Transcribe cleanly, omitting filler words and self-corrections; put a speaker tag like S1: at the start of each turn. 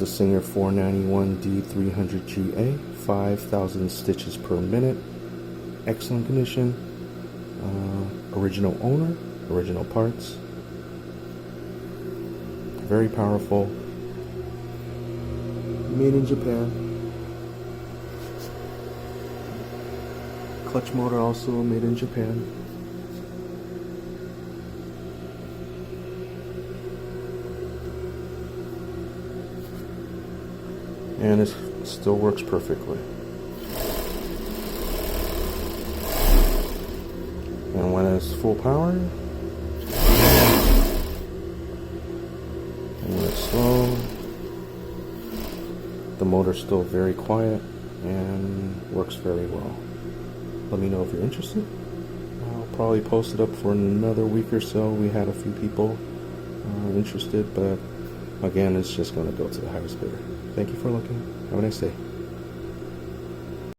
S1: the Singer 491 D300GA, 5,000 stitches per minute, excellent condition, original owner, original parts, very powerful, made in Japan. Clutch motor also made in Japan. And it still works perfectly. And when it's full power, and when it's slow, the motor's still very quiet and works very well. Let me know if you're interested. I'll probably post it up for another week or so. We had a few people interested, but again, it's just going to go to the highest bidder. Thank you for looking. Have a nice day.